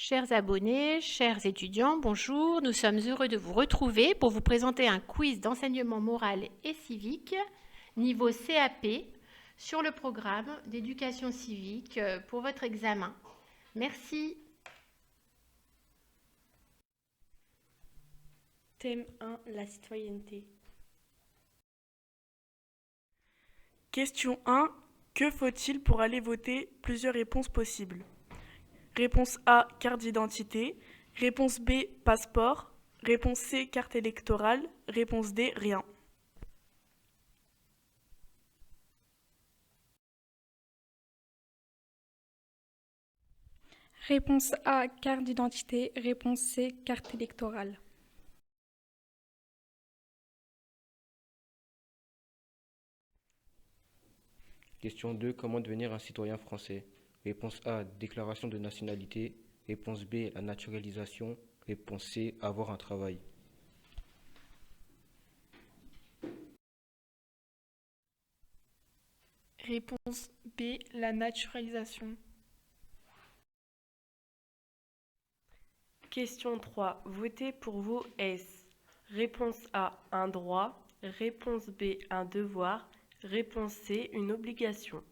Chers abonnés, chers étudiants, bonjour. Nous sommes heureux de vous retrouver pour vous présenter un quiz d'enseignement moral et civique niveau CAP sur le programme d'éducation civique pour votre examen. Merci. Thème 1, la citoyenneté. Question 1. Que faut-il pour aller voter? Plusieurs réponses possibles. Réponse A, carte d'identité. Réponse B, passeport. Réponse C, carte électorale. Réponse D, rien. Réponse A, carte d'identité. Réponse C, carte électorale. Question 2. Comment devenir un citoyen français? Réponse A. Déclaration de nationalité. Réponse B. La naturalisation. Réponse C. Avoir un travail. Réponse B, la naturalisation. Question 3. Voter pour vous est-ce? Réponse A, un droit. Réponse B, un devoir. Réponse C, une obligation.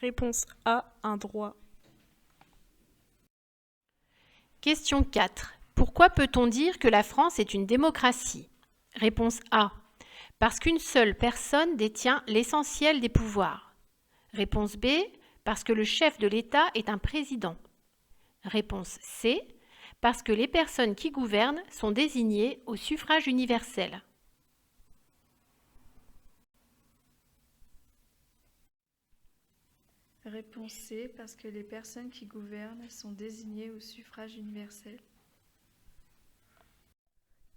Réponse A, un droit. Question 4. Pourquoi peut-on dire que la France est une démocratie? Réponse A. Parce qu'une seule personne détient l'essentiel des pouvoirs. Réponse B. Parce que le chef de l'État est un président. Réponse C. Parce que les personnes qui gouvernent sont désignées au suffrage universel. Réponse C, parce que les personnes qui gouvernent sont désignées au suffrage universel.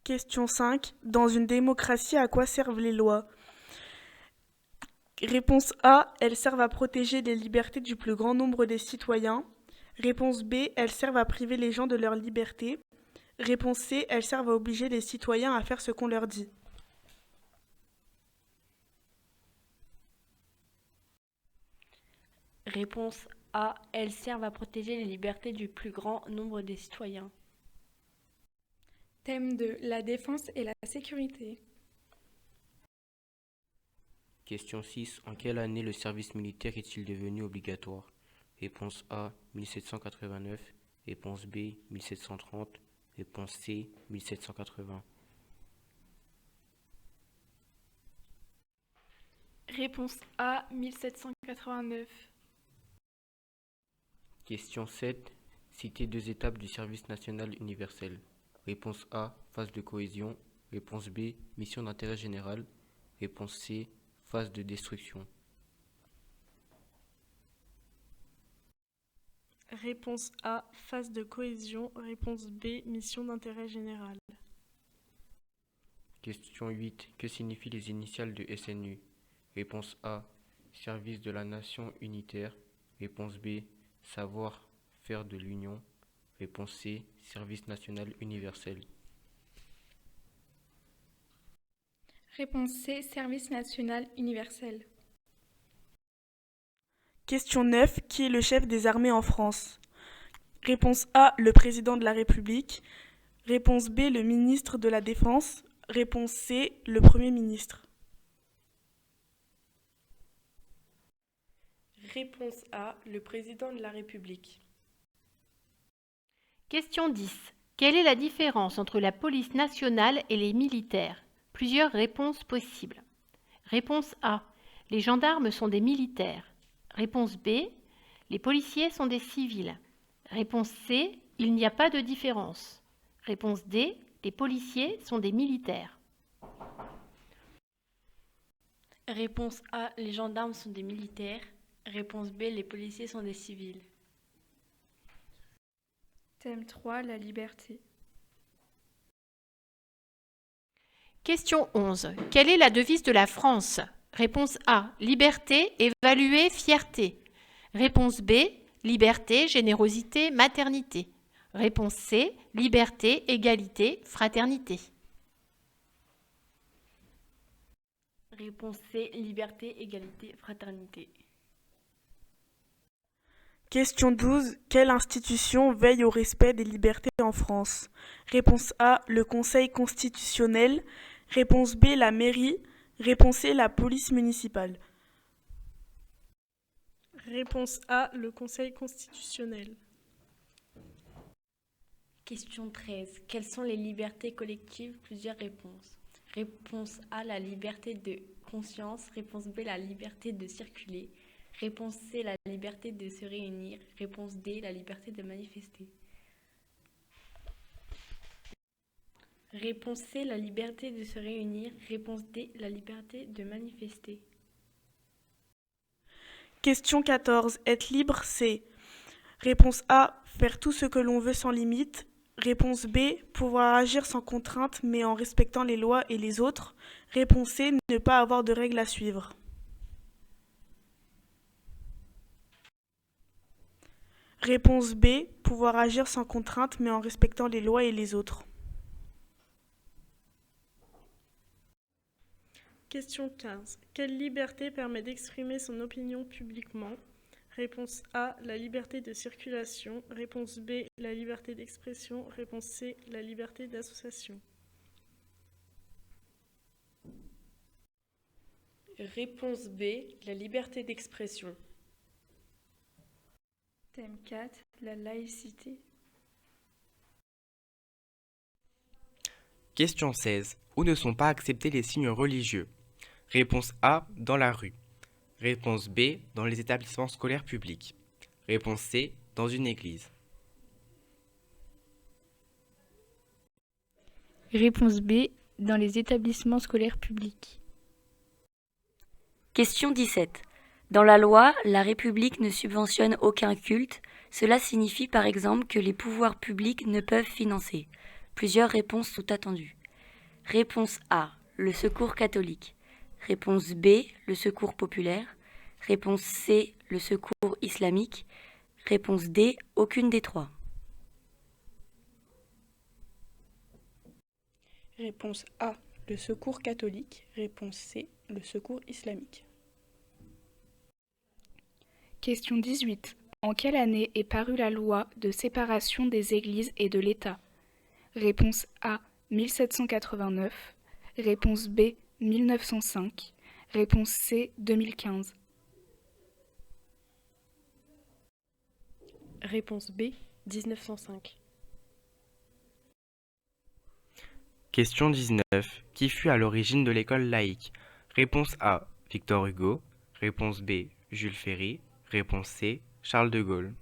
Question 5. Dans une démocratie, à quoi servent les lois? Réponse A. Elles servent à protéger les libertés du plus grand nombre des citoyens. Réponse B. Elles servent à priver les gens de leur liberté. Réponse C. Elles servent à obliger les citoyens à faire ce qu'on leur dit. Réponse A, elles servent à protéger les libertés du plus grand nombre des citoyens. Thème 2, la défense et la sécurité. Question 6. En quelle année le service militaire est-il devenu obligatoire? Réponse A. 1789. Réponse B. 1730. Réponse C. 1780. Réponse A, 1789. Question 7. Citez deux étapes du service national universel. Réponse A. Phase de cohésion. Réponse B. Mission d'intérêt général. Réponse C. Phase de destruction. Réponse A. Phase de cohésion. Réponse B. Mission d'intérêt général. Question 8. Que signifient les initiales de SNU? Réponse A. Service de la nation unitaire. Réponse B. Savoir-faire de l'Union. Réponse C. Service national universel. Réponse C, service national universel. Question 9. Qui est le chef des armées en France? Réponse A. Le président de la République. Réponse B. Le ministre de la Défense. Réponse C. Le Premier ministre. Réponse A, le président de la République. Question 10. Quelle est la différence entre la police nationale et les militaires? Plusieurs réponses possibles. Réponse A. Les gendarmes sont des militaires. Réponse B. Les policiers sont des civils. Réponse C. Il n'y a pas de différence. Réponse D. Les policiers sont des militaires. Réponse A, les gendarmes sont des militaires. Réponse B, les policiers sont des civils. Thème 3, la liberté. Question 11. Quelle est la devise de la France? Réponse A. Liberté, évaluer, fierté. Réponse B. Liberté, générosité, maternité. Réponse C. Liberté, égalité, fraternité. Réponse C, liberté, égalité, fraternité. Question 12. Quelle institution veille au respect des libertés en France? Réponse A, le Conseil constitutionnel. Réponse B, la mairie. Réponse C, la police municipale. Réponse A, le Conseil constitutionnel. Question 13. Quelles sont les libertés collectives? Plusieurs réponses. Réponse A, la liberté de conscience. Réponse B, la liberté de circuler. Réponse C, la liberté de se réunir. Réponse D, la liberté de manifester. Réponse C, la liberté de se réunir. Réponse D, la liberté de manifester. Question 14. Être libre, c'est réponse A, faire tout ce que l'on veut sans limite. Réponse B, pouvoir agir sans contrainte mais en respectant les lois et les autres. Réponse C, ne pas avoir de règles à suivre. Réponse B, pouvoir agir sans contrainte mais en respectant les lois et les autres. Question 15. Quelle liberté permet d'exprimer son opinion publiquement? Réponse A, la liberté de circulation. Réponse B, la liberté d'expression. Réponse C, la liberté d'association. Réponse B, la liberté d'expression. Thème 4, la laïcité. Question 16. Où ne sont pas acceptés les signes religieux? Réponse A, dans la rue. Réponse B, dans les établissements scolaires publics. Réponse C, dans une église. Réponse B, dans les établissements scolaires publics. Question 17. Dans la loi, la République ne subventionne aucun culte. Cela signifie par exemple que les pouvoirs publics ne peuvent financer. Plusieurs réponses sont attendues. Réponse A, le secours catholique. Réponse B, le secours populaire. Réponse C, le secours islamique. Réponse D, aucune des trois. Réponse A, le secours catholique. Réponse C, le secours islamique. Question 18. En quelle année est parue la loi de séparation des églises et de l'État? Réponse A, 1789. Réponse B, 1905. Réponse C, 2015. Réponse B, 1905. Question 19. Qui fut à l'origine de l'école laïque? Réponse A, Victor Hugo. Réponse B, Jules Ferry. Réponse C, Charles de Gaulle.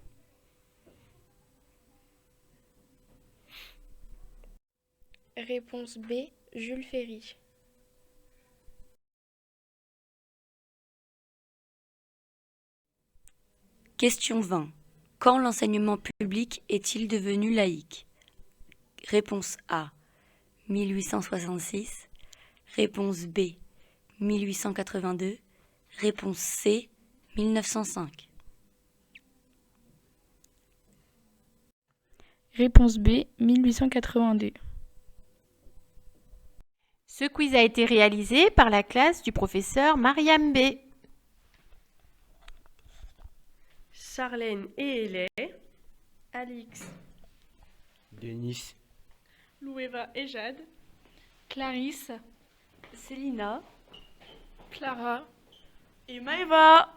Réponse B, Jules Ferry. Question 20. Quand l'enseignement public est-il devenu laïque? Réponse A, 1866. Réponse B, 1882. Réponse C, 1905. Réponse B, 1882. Ce quiz a été réalisé par la classe du professeur Mariam B. Charlène et Hélène. Alix. Denis. Loueva et Jade. Clarisse. Célina. Clara. Et Maëva.